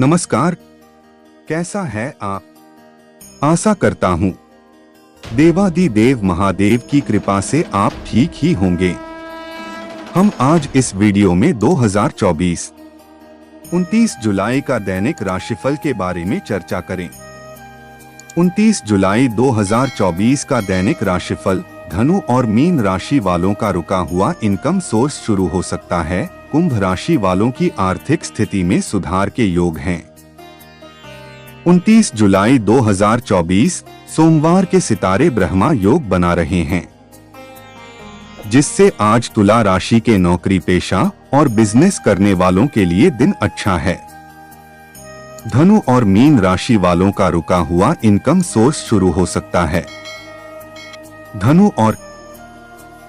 नमस्कार, कैसा है आप? आशा करता हूँ देवादिदेव महादेव की कृपा से आप ठीक ही होंगे। हम आज इस वीडियो में 2024 29 जुलाई का दैनिक राशिफल के बारे में चर्चा करें। 29 जुलाई 2024 का दैनिक राशिफल धनु और मीन राशि वालों का रुका हुआ इनकम सोर्स शुरू हो सकता है। कुंभ राशि वालों की आर्थिक स्थिति में सुधार के योग हैं। 29 जुलाई 2024 सोमवार के सितारे ब्रह्मा योग बना रहे हैं, जिससे आज तुला राशि के नौकरी पेशा और बिजनेस करने वालों के लिए दिन अच्छा है। धनु और मीन राशि वालों का रुका हुआ इनकम सोर्स शुरू हो सकता है। धनु और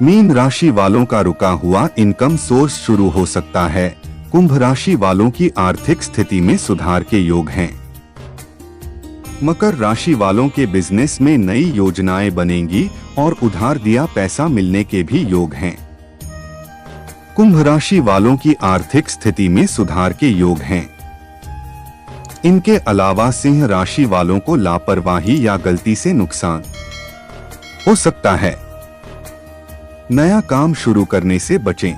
मीन राशि वालों का रुका हुआ इनकम सोर्स शुरू हो सकता है। कुंभ राशि वालों की आर्थिक स्थिति में सुधार के योग हैं। मकर राशि वालों के बिजनेस में नई योजनाएं बनेंगी और उधार दिया पैसा मिलने के भी योग हैं। कुंभ राशि वालों की आर्थिक स्थिति में सुधार के योग हैं। इनके अलावा सिंह राशि वालों को लापरवाही या गलती से नुकसान हो सकता है। नया काम शुरू करने से बचें।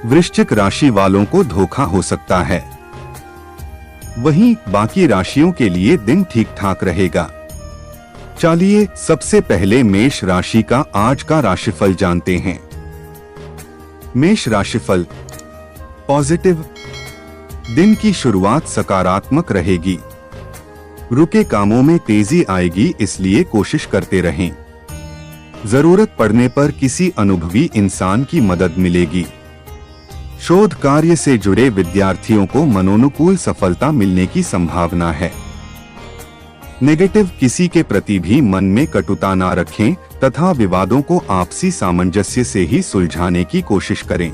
वृश्चिक राशि वालों को धोखा हो सकता है। वहीं बाकी राशियों के लिए दिन ठीक ठाक रहेगा। चलिए सबसे पहले मेष राशि का आज का राशिफल जानते हैं। मेष राशिफल पॉजिटिव। दिन की शुरुआत सकारात्मक रहेगी। रुके कामों में तेजी आएगी, इसलिए कोशिश करते रहें। जरूरत पड़ने पर किसी अनुभवी इंसान की मदद मिलेगी। शोध कार्य से जुड़े विद्यार्थियों को मनोनुकूल सफलता मिलने की संभावना है। नेगेटिव, किसी के प्रति भी मन में कटुता ना रखें तथा विवादों को आपसी सामंजस्य से ही सुलझाने की कोशिश करें।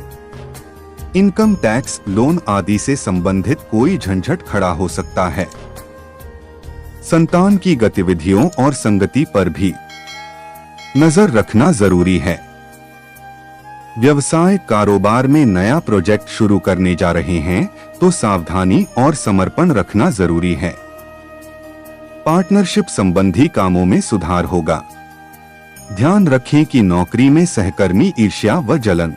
इनकम टैक्स, लोन आदि से संबंधित कोई झंझट खड़ा हो सकता है। संतान की गतिविधियों और संगति पर भी नजर रखना जरूरी है। व्यवसाय कारोबार में नया प्रोजेक्ट शुरू करने जा रहे हैं तो सावधानी और समर्पण रखना जरूरी है। पार्टनरशिप संबंधी कामों में सुधार होगा। ध्यान रखें कि नौकरी में सहकर्मी ईर्ष्या व जलन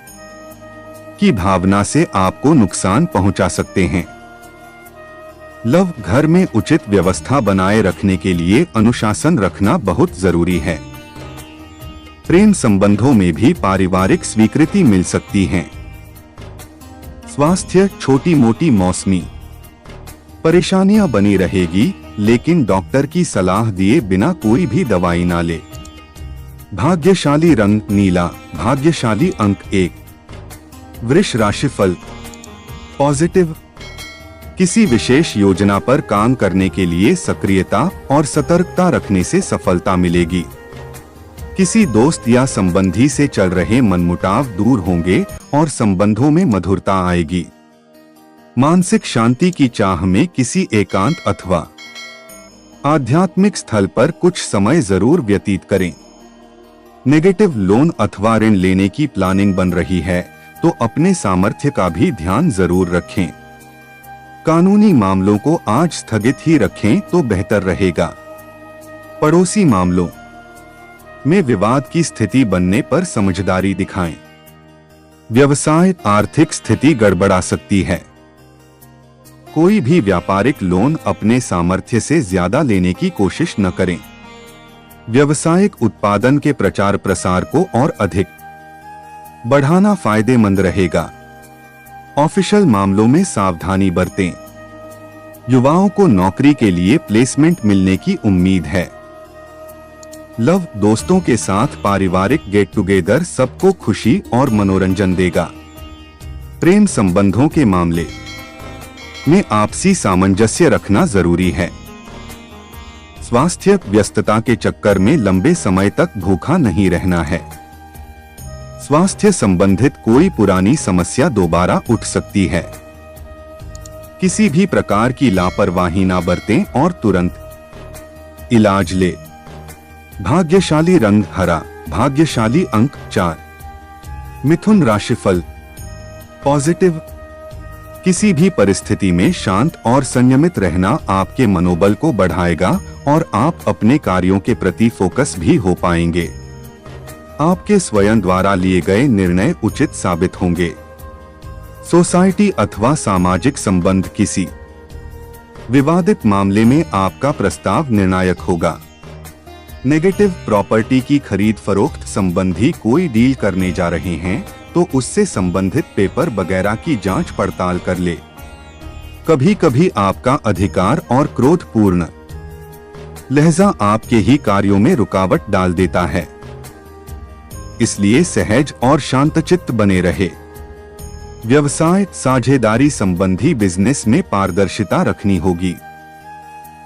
की भावना से आपको नुकसान पहुंचा सकते हैं। लव, घर में उचित व्यवस्था बनाए रखने के लिए अनुशासन रखना बहुत जरूरी है। प्रेम संबंधों में भी पारिवारिक स्वीकृति मिल सकती है। स्वास्थ्य, छोटी मोटी मौसमी परेशानियां बनी रहेगी, लेकिन डॉक्टर की सलाह दिए बिना कोई भी दवाई ना ले। भाग्यशाली रंग नीला, भाग्यशाली अंक 1। वृष राशिफल पॉजिटिव। किसी विशेष योजना पर काम करने के लिए सक्रियता और सतर्कता रखने से सफलता मिलेगी। किसी दोस्त या संबंधी से चल रहे मनमुटाव दूर होंगे और संबंधों में मधुरता आएगी। मानसिक शांति की चाह में किसी एकांत अथवा आध्यात्मिक स्थल पर कुछ समय जरूर व्यतीत करें। नेगेटिव, लोन अथवा ऋण लेने की प्लानिंग बन रही है तो अपने सामर्थ्य का भी ध्यान जरूर रखें। कानूनी मामलों को आज स्थगित ही रखें तो बेहतर रहेगा। पड़ोसी मामलों में विवाद की स्थिति बनने पर समझदारी दिखाएं। व्यवसाय, आर्थिक स्थिति गड़बड़ा सकती है। कोई भी व्यापारिक लोन अपने सामर्थ्य से ज्यादा लेने की कोशिश न करें। व्यवसायिक उत्पादन के प्रचार प्रसार को और अधिक बढ़ाना फायदेमंद रहेगा। ऑफिशियल मामलों में सावधानी बरतें। युवाओं को नौकरी के लिए प्लेसमेंट मिलने की उम्मीद है। लव, दोस्तों के साथ पारिवारिक गेट टुगेदर सबको खुशी और मनोरंजन देगा। प्रेम संबंधों के मामले में आपसी सामंजस्य रखना जरूरी है। स्वास्थ्य, व्यस्तता के चक्कर में लंबे समय तक भूखा नहीं रहना है। स्वास्थ्य संबंधित कोई पुरानी समस्या दोबारा उठ सकती है। किसी भी प्रकार की लापरवाही ना बरतें और तुरंत इलाज ले। भाग्यशाली रंग हरा, भाग्यशाली अंक 4। मिथुन राशिफल पॉजिटिव। किसी भी परिस्थिति में शांत और संयमित रहना आपके मनोबल को बढ़ाएगा और आप अपने कार्यों के प्रति फोकस भी हो पाएंगे। आपके स्वयं द्वारा लिए गए निर्णय उचित साबित होंगे। सोसाइटी अथवा सामाजिक संबंध किसी विवादित मामले में आपका प्रस्ताव निर्णायक होगा। नेगेटिव प्रॉपर्टी की खरीद फरोख्त संबंधी कोई डील करने जा रहे हैं तो उससे संबंधित पेपर वगैरह की जांच पड़ताल कर ले। कभी कभी आपका अधिकार और क्रोधपूर्ण लहजा आपके ही कार्यों में रुकावट डाल देता है, इसलिए सहज और शांतचित्त बने रहे। व्यवसाय साझेदारी संबंधी बिजनेस में पारदर्शिता रखनी होगी।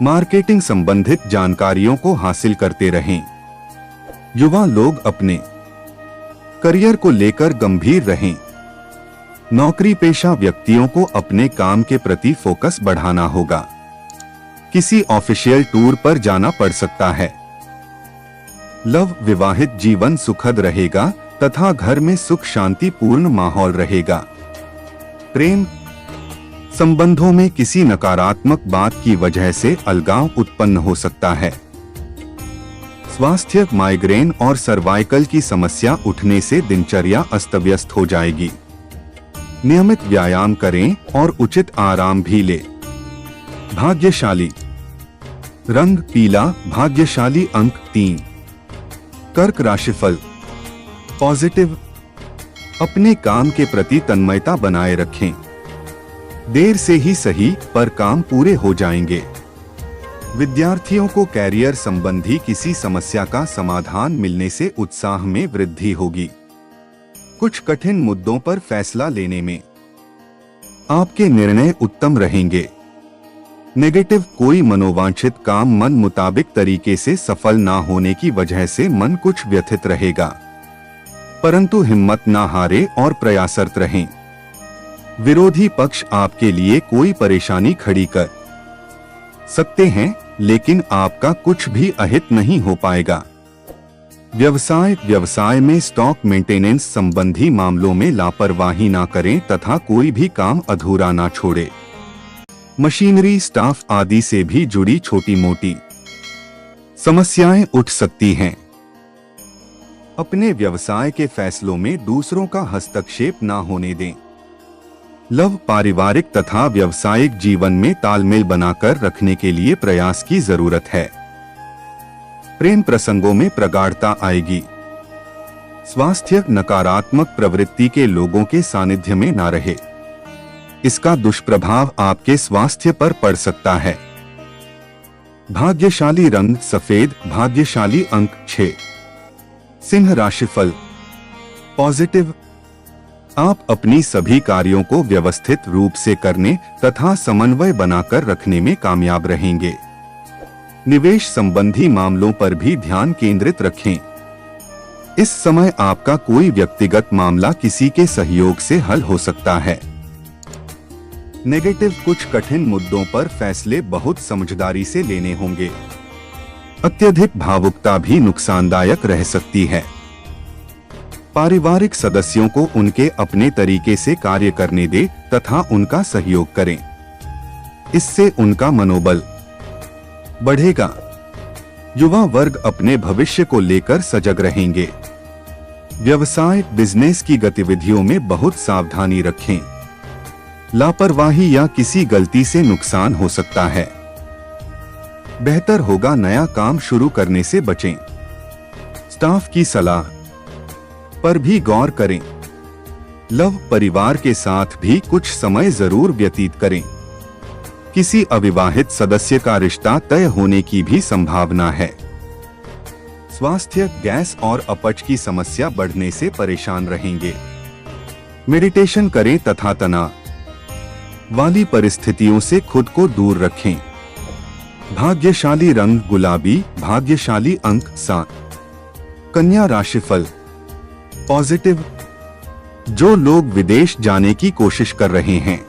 मार्केटिंग संबंधित जानकारियों को हासिल करते रहें। युवा लोग अपने करियर को लेकर गंभीर रहें। नौकरी पेशा व्यक्तियों को अपने काम के प्रति फोकस बढ़ाना होगा। किसी ऑफिशियल टूर पर जाना पड़ सकता है। लव विवाहित जीवन सुखद रहेगा तथा घर में सुख शांतिपूर्ण माहौल रहेगा। प्रेम संबंधों में किसी नकारात्मक बात की वजह से अलगाव उत्पन्न हो सकता है। स्वास्थ्य माइग्रेन और सर्वाइकल की समस्या उठने से दिनचर्या अस्त व्यस्त हो जाएगी। नियमित व्यायाम करें और उचित आराम भी ले। भाग्यशाली रंग पीला, भाग्यशाली अंक 3। कर्क राशिफल पॉजिटिव, अपने काम के प्रति तन्मयता बनाए रखें। देर से ही सही पर काम पूरे हो जाएंगे। विद्यार्थियों को कैरियर संबंधी किसी समस्या का समाधान मिलने से उत्साह में वृद्धि होगी। कुछ कठिन मुद्दों पर फैसला लेने में आपके निर्णय उत्तम रहेंगे। नेगेटिव कोई मनोवांछित काम मन मुताबिक तरीके से सफल ना होने की वजह से मन कुछ व्यथित रहेगा, परंतु हिम्मत ना हारे और प्रयासरत रहें। विरोधी पक्ष आपके लिए कोई परेशानी खड़ी कर सकते हैं, लेकिन आपका कुछ भी अहित नहीं हो पाएगा। व्यवसाय में स्टॉक मेंटेनेंस संबंधी मामलों में लापरवाही ना करें तथा कोई भी काम अधूरा ना छोड़े। मशीनरी स्टाफ आदि से भी जुड़ी छोटी मोटी समस्याएं उठ सकती हैं। अपने व्यवसाय के फैसलों में दूसरों का हस्तक्षेप ना होने दें। लव पारिवारिक तथा व्यावसायिक जीवन में तालमेल बनाकर रखने के लिए प्रयास की जरूरत है। प्रेम प्रसंगों में प्रगाढ़ता आएगी। स्वास्थ्य नकारात्मक प्रवृत्ति के लोगों के सानिध्य में ना रहे, इसका दुष्प्रभाव आपके स्वास्थ्य पर पड़ सकता है। भाग्यशाली रंग सफेद, भाग्यशाली अंक 6। सिंह राशिफल पॉजिटिव, आप अपनी सभी कार्यों को व्यवस्थित रूप से करने तथा समन्वय बनाकर रखने में कामयाब रहेंगे। निवेश संबंधी मामलों पर भी ध्यान केंद्रित रखें। इस समय आपका कोई व्यक्तिगत मामला किसी के सहयोग से हल हो सकता है। नेगेटिव कुछ कठिन मुद्दों पर फैसले बहुत समझदारी से लेने होंगे। अत्यधिक भावुकता भी नुकसानदायक रह सकती है। पारिवारिक सदस्यों को उनके अपने तरीके से कार्य करने दे तथा उनका सहयोग करें, इससे उनका मनोबल बढ़ेगा। युवा वर्ग अपने भविष्य को लेकर सजग रहेंगे। व्यवसाय बिजनेस की गतिविधियों में बहुत सावधानी रखें। लापरवाही या किसी गलती से नुकसान हो सकता है। बेहतर होगा नया काम शुरू करने से बचें। स्टाफ की सलाह पर भी गौर करें। लव परिवार के साथ भी कुछ समय जरूर व्यतीत करें। किसी अविवाहित सदस्य का रिश्ता तय होने की भी संभावना है। स्वास्थ्य गैस और अपच की समस्या बढ़ने से परेशान रहेंगे। मेडिटेशन करें तथा तनाव वाली परिस्थितियों से खुद को दूर रखें। भाग्यशाली रंग गुलाबी, भाग्यशाली अंक 7। कन्या राशिफल पॉजिटिव, जो लोग विदेश जाने की कोशिश कर रहे हैं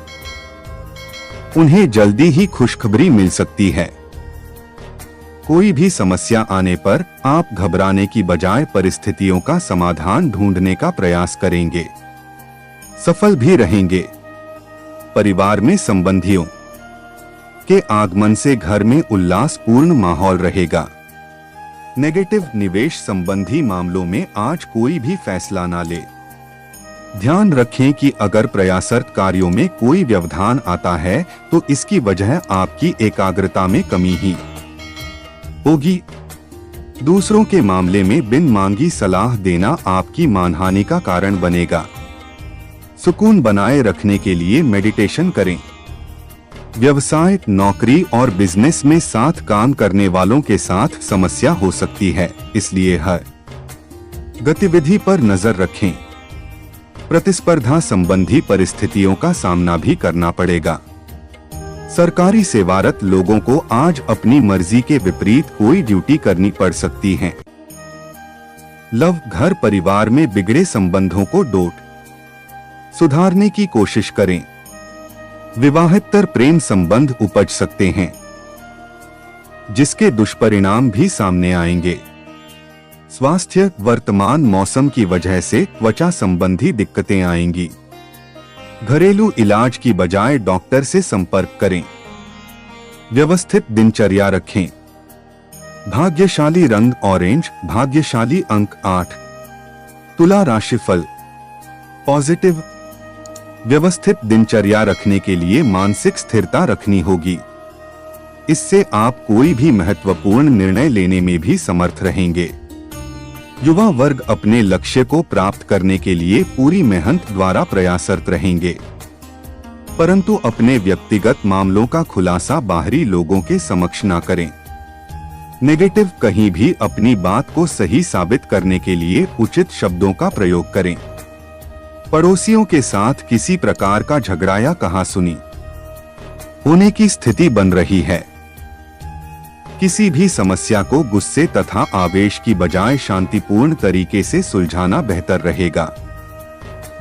उन्हें जल्दी ही खुशखबरी मिल सकती है। कोई भी समस्या आने पर आप घबराने की बजाय परिस्थितियों का समाधान ढूंढने का प्रयास करेंगे, सफल भी रहेंगे। परिवार में संबंधियों के आगमन से घर में उल्लासपूर्ण माहौल रहेगा। नेगेटिव निवेश संबंधी मामलों में आज कोई भी फैसला ना ले। ध्यान रखें कि अगर प्रयासरत कार्यों में कोई व्यवधान आता है तो इसकी वजह आपकी एकाग्रता में कमी ही होगी। दूसरों के मामले में बिन मांगी सलाह देना आपकी मानहानि का कारण बनेगा। सुकून बनाए रखने के लिए मेडिटेशन करें। व्यवसाय, नौकरी और बिजनेस में साथ काम करने वालों के साथ समस्या हो सकती है, इसलिए हर गतिविधि पर नजर रखें। प्रतिस्पर्धा संबंधी परिस्थितियों का सामना भी करना पड़ेगा। सरकारी सेवारत लोगों को आज अपनी मर्जी के विपरीत कोई ड्यूटी करनी पड़ सकती है। लव, घर परिवार में बिगड़े संबंधों को सुधारने की कोशिश करें। विवाहेतर प्रेम संबंध उपज सकते हैं, जिसके दुष्परिणाम भी सामने आएंगे। स्वास्थ्य, वर्तमान मौसम की वजह से त्वचा संबंधी दिक्कतें आएंगी। घरेलू इलाज की बजाय डॉक्टर से संपर्क करें। व्यवस्थित दिनचर्या रखें। भाग्यशाली रंग ऑरेंज, भाग्यशाली अंक 8। तुला राशिफल पॉजिटिव। व्यवस्थित दिनचर्या रखने के लिए मानसिक स्थिरता रखनी होगी। इससे आप कोई भी महत्वपूर्ण निर्णय लेने में भी समर्थ रहेंगे। युवा वर्ग अपने लक्ष्य को प्राप्त करने के लिए पूरी मेहनत द्वारा प्रयासरत रहेंगे, परंतु अपने व्यक्तिगत मामलों का खुलासा बाहरी लोगों के समक्ष न करें। नेगेटिव, कहीं भी अपनी बात को सही साबित करने के लिए उचित शब्दों का प्रयोग करें। पड़ोसियों के साथ किसी प्रकार का झगड़ा या कहासुनी होने की स्थिति बन रही है। किसी भी समस्या को गुस्से तथा आवेश की बजाय शांतिपूर्ण तरीके से सुलझाना बेहतर रहेगा।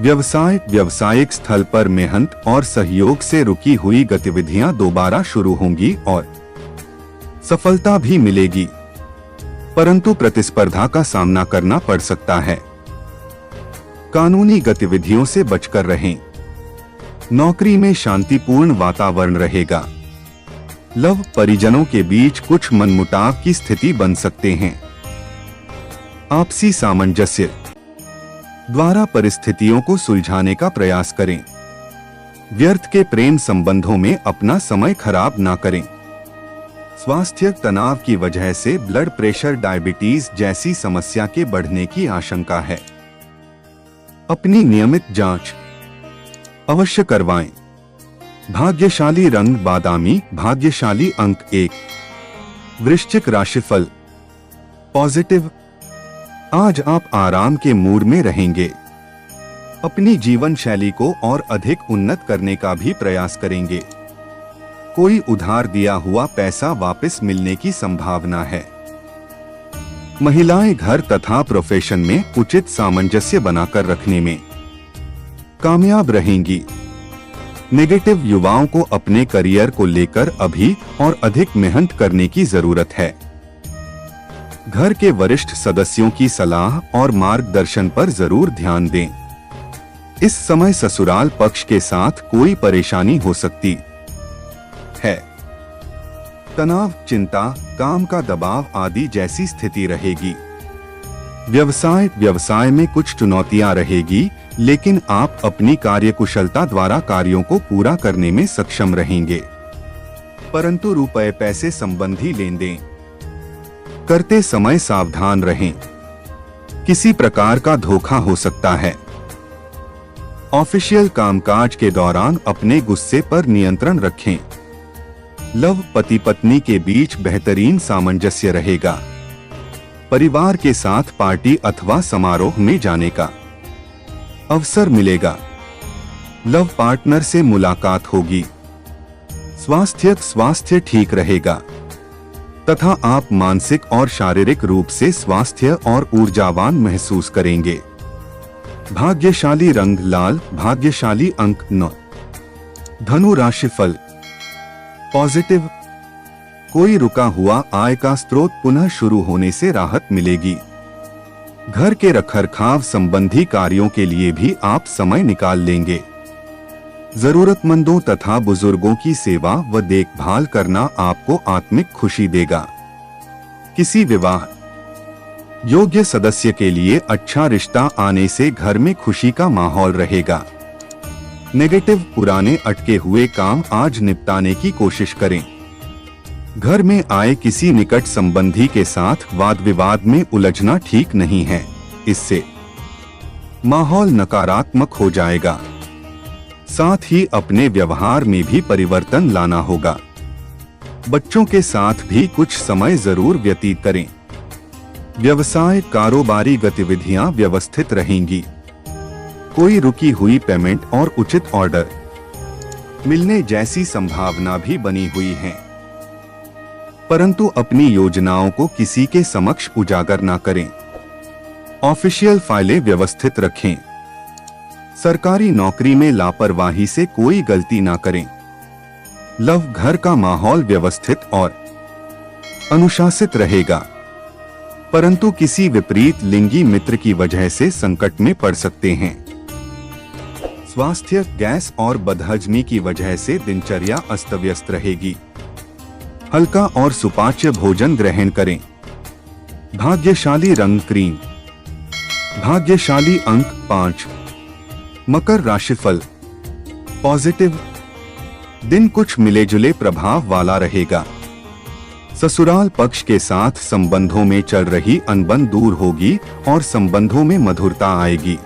व्यवसाय, व्यावसायिक स्थल पर मेहनत और सहयोग से रुकी हुई गतिविधियां दोबारा शुरू होंगी और सफलता भी मिलेगी, परंतु प्रतिस्पर्धा का सामना करना पड़ सकता है। कानूनी गतिविधियों से बचकर रहें। नौकरी में शांतिपूर्ण वातावरण रहेगा। लव, परिजनों के बीच कुछ मनमुटाव की स्थिति बन सकते हैं। आपसी सामंजस्य द्वारा परिस्थितियों को सुलझाने का प्रयास करें। व्यर्थ के प्रेम संबंधों में अपना समय खराब ना करें। स्वास्थ्य, तनाव की वजह से ब्लड प्रेशर, डायबिटीज जैसी समस्या के बढ़ने की आशंका है। अपनी नियमित जांच अवश्य करवाएं। भाग्यशाली रंग बादामी, भाग्यशाली अंक 1। वृश्चिक राशिफल पॉजिटिव। आज आप आराम के मूड में रहेंगे। अपनी जीवन शैली को और अधिक उन्नत करने का भी प्रयास करेंगे। कोई उधार दिया हुआ पैसा वापस मिलने की संभावना है। महिलाएं घर तथा प्रोफेशन में उचित सामंजस्य बनाकर रखने में कामयाब रहेंगी। नेगेटिव, युवाओं को अपने करियर को लेकर अभी और अधिक मेहनत करने की जरूरत है। घर के वरिष्ठ सदस्यों की सलाह और मार्गदर्शन पर जरूर ध्यान दें। इस समय ससुराल पक्ष के साथ कोई परेशानी हो सकती है। तनाव, चिंता, काम का दबाव आदि जैसी स्थिति रहेगी। व्यवसाय में कुछ चुनौतियां रहेगी, लेकिन आप अपनी कार्यकुशलता द्वारा कार्यों को पूरा करने में सक्षम रहेंगे। परंतु रुपए पैसे संबंधी लेन देन करते समय सावधान रहें। किसी प्रकार का धोखा हो सकता है। ऑफिशियल कामकाज के दौरान अपने गुस्से पर नियंत्रण रखें। लव, पति पत्नी के बीच बेहतरीन सामंजस्य रहेगा। परिवार के साथ पार्टी अथवा समारोह में जाने का अवसर मिलेगा। लव पार्टनर से मुलाकात होगी। स्वास्थ्य ठीक रहेगा तथा आप मानसिक और शारीरिक रूप से स्वास्थ्य और ऊर्जावान महसूस करेंगे। भाग्यशाली रंग लाल, भाग्यशाली अंक 9। धनु राशिफल पॉजिटिव। कोई रुका हुआ आय का स्रोत पुनः शुरू होने से राहत मिलेगी। घर के रखरखाव संबंधी कार्यों के लिए भी आप समय निकाल लेंगे। जरूरतमंदों तथा बुजुर्गों की सेवा व देखभाल करना आपको आत्मिक खुशी देगा। किसी विवाह योग्य सदस्य के लिए अच्छा रिश्ता आने से घर में खुशी का माहौल रहेगा। नेगेटिव पुराने अटके हुए काम आज निपटाने की कोशिश करें। घर में आए किसी निकट संबंधी के साथ वाद विवाद में उलझना ठीक नहीं है, इससे माहौल नकारात्मक हो जाएगा। साथ ही अपने व्यवहार में भी परिवर्तन लाना होगा। बच्चों के साथ भी कुछ समय जरूर व्यतीत करें। व्यवसाय कारोबारी गतिविधियां व्यवस्थित रहेंगी। कोई रुकी हुई पेमेंट और उचित ऑर्डर मिलने जैसी संभावना भी बनी हुई है, परंतु अपनी योजनाओं को किसी के समक्ष उजागर ना करें। ऑफिशियल फाइलें व्यवस्थित रखें। सरकारी नौकरी में लापरवाही से कोई गलती ना करें। लव घर का माहौल व्यवस्थित और अनुशासित रहेगा, परंतु किसी विपरीत लिंगी मित्र की वजह से संकट में पड़ सकते हैं। स्वास्थ्य गैस और बदहजमी की वजह से दिनचर्या अस्त व्यस्त रहेगी। हल्का और सुपाच्य भोजन ग्रहण करें। भाग्यशाली रंग क्रीम। भाग्यशाली अंक 5। मकर राशिफल पॉजिटिव। दिन कुछ मिले जुले प्रभाव वाला रहेगा। ससुराल पक्ष के साथ संबंधों में चल रही अनबन दूर होगी और संबंधों में मधुरता आएगी।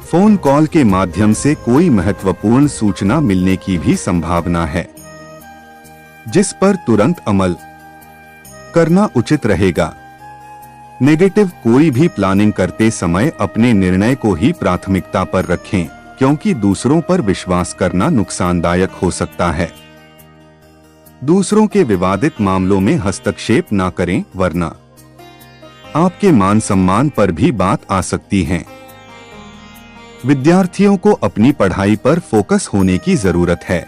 फोन कॉल के माध्यम से कोई महत्वपूर्ण सूचना मिलने की भी संभावना है, जिस पर तुरंत अमल करना उचित रहेगा। नेगेटिव कोई भी प्लानिंग करते समय अपने निर्णय को ही प्राथमिकता पर रखें, क्योंकि दूसरों पर विश्वास करना नुकसानदायक हो सकता है। दूसरों के विवादित मामलों में हस्तक्षेप ना करें, वरना आपके मान सम्मान पर भी बात आ सकती है। विद्यार्थियों को अपनी पढ़ाई पर फोकस होने की जरूरत है।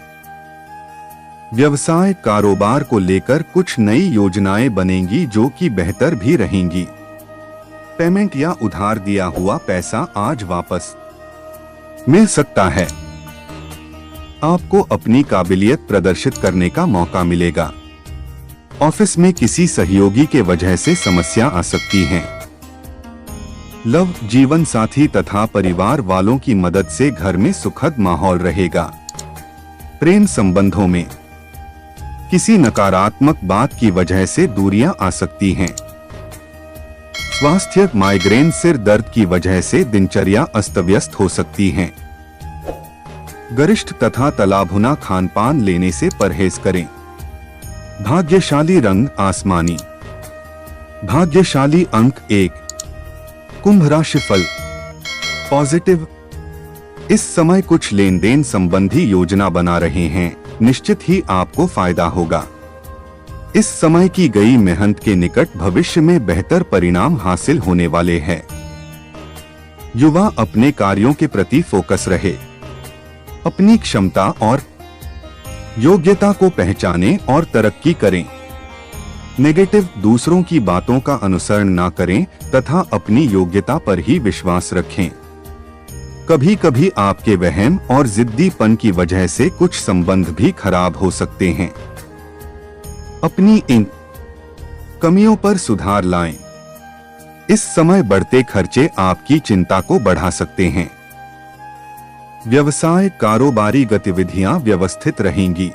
व्यवसाय कारोबार को लेकर कुछ नई योजनाएं बनेंगी जो कि बेहतर भी रहेंगी। पेमेंट या उधार दिया हुआ पैसा आज वापस मिल सकता है। आपको अपनी काबिलियत प्रदर्शित करने का मौका मिलेगा। ऑफिस में किसी सहयोगी के वजह से समस्या आ सकती है। लव जीवन साथी तथा परिवार वालों की मदद से घर में सुखद माहौल रहेगा। प्रेम संबंधों में किसी नकारात्मक बात की वजह से दूरियां आ सकती हैं। स्वास्थ्य माइग्रेन सिर दर्द की वजह से दिनचर्या अस्त व्यस्त हो सकती है। गरिष्ठ तथा तला भुना खानपान लेने से परहेज करें। भाग्यशाली रंग आसमानी। भाग्यशाली अंक 1। कुंभ राशिफल पॉजिटिव। इस समय कुछ लेन देन संबंधी योजना बना रहे हैं, निश्चित ही आपको फायदा होगा। इस समय की गई मेहनत के निकट भविष्य में बेहतर परिणाम हासिल होने वाले हैं। युवा अपने कार्यों के प्रति फोकस रहे। अपनी क्षमता और योग्यता को पहचानें और तरक्की करें। नेगेटिव दूसरों की बातों का अनुसरण ना करें तथा अपनी योग्यता पर ही विश्वास रखें। कभी कभी आपके वहम और जिद्दीपन की वजह से कुछ संबंध भी खराब हो सकते हैं। अपनी इन कमियों पर सुधार लाएं। इस समय बढ़ते खर्चे आपकी चिंता को बढ़ा सकते हैं। व्यवसाय कारोबारी गतिविधियां व्यवस्थित रहेंगी।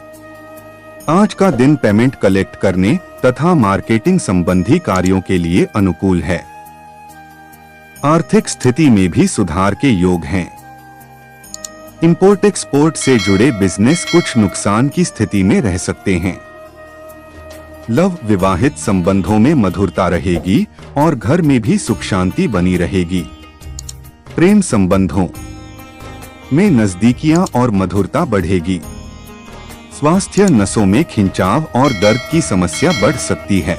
आज का दिन पेमेंट कलेक्ट करने तथा मार्केटिंग संबंधी कार्यों के लिए अनुकूल है। आर्थिक स्थिति में भी सुधार के योग हैं। इंपोर्ट एक्सपोर्ट से जुड़े बिजनेस कुछ नुकसान की स्थिति में रह सकते हैं। लव विवाहित संबंधों में मधुरता रहेगी और घर में भी सुख शांति बनी रहेगी। प्रेम संबंधों में नजदीकियां और मधुरता बढ़ेगी। स्वास्थ्य नसों में खिंचाव और दर्द की समस्या बढ़ सकती है।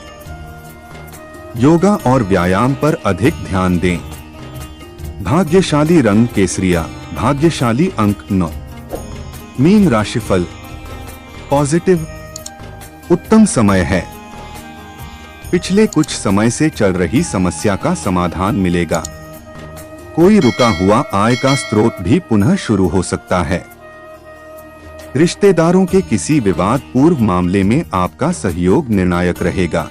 योगा और व्यायाम पर अधिक ध्यान दें। भाग्यशाली रंग केसरिया। भाग्यशाली अंक 9। मीन राशिफल पॉजिटिव। उत्तम समय है। पिछले कुछ समय से चल रही समस्या का समाधान मिलेगा। कोई रुका हुआ आय का स्रोत भी पुनः शुरू हो सकता है। रिश्तेदारों के किसी विवाद पूर्व मामले में आपका सहयोग निर्णायक रहेगा।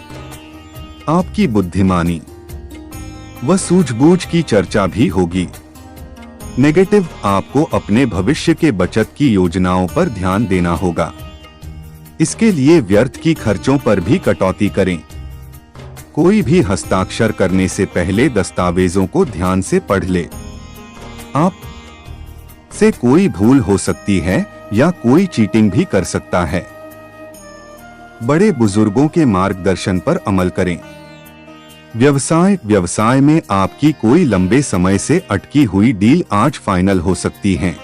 आपकी बुद्धिमानी व सूझबूझ की चर्चा भी होगी। नेगेटिव, आपको अपने भविष्य के बचत की योजनाओं पर ध्यान देना होगा। इसके लिए व्यर्थ की खर्चों पर भी कटौती करें। कोई भी हस्ताक्षर करने से पहले दस्तावेजों को ध्यान से पढ़ ले। आप से कोई भूल हो सकती है या कोई चीटिंग भी कर सकता है। बड़े बुजुर्गों के मार्गदर्शन पर अमल करें। व्यवसाय में आपकी कोई लंबे समय से अटकी हुई डील आज फाइनल हो सकती है।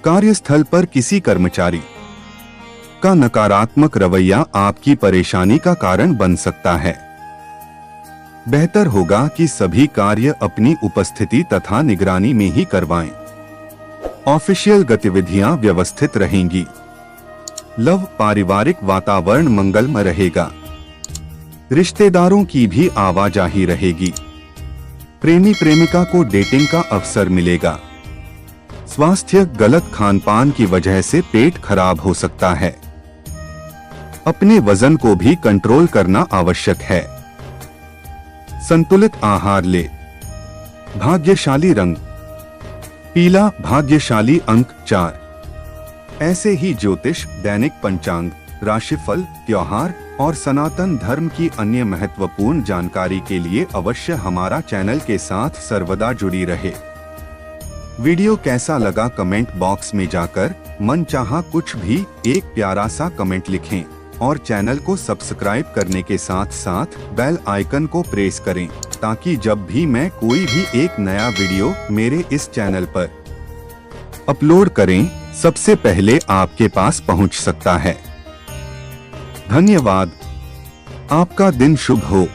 कार्यस्थल पर किसी कर्मचारी का नकारात्मक रवैया आपकी परेशानी का कारण बन सकता है। बेहतर होगा कि सभी कार्य अपनी उपस्थिति तथा निगरानी में ही करवाएं। ऑफिशियल गतिविधियां व्यवस्थित रहेंगी। लव, पारिवारिक वातावरण मंगलमय रहेगा। रिश्तेदारों की भी आवाजाही रहेगी। प्रेमी प्रेमिका को डेटिंग का अवसर मिलेगा। स्वास्थ्य, गलत खानपान की वजह से पेट खराब हो सकता है। अपने वजन को भी कंट्रोल करना आवश्यक है। संतुलित आहार ले। भाग्यशाली रंग पीला, भाग्यशाली अंक 4। ऐसे ही ज्योतिष, दैनिक पंचांग, राशिफल, त्योहार और सनातन धर्म की अन्य महत्वपूर्ण जानकारी के लिए अवश्य हमारा चैनल के साथ सर्वदा जुड़ी रहे। वीडियो कैसा लगा कमेंट बॉक्स में जाकर मनचाहा कुछ भी एक प्यारा सा कमेंट लिखें और चैनल को सब्सक्राइब करने के साथ साथ बेल आइकन को प्रेस करें ताकि जब भी मैं कोई भी एक नया वीडियो मेरे इस चैनल पर अपलोड करें सबसे पहले आपके पास पहुंच सकता है। धन्यवाद। आपका दिन शुभ हो।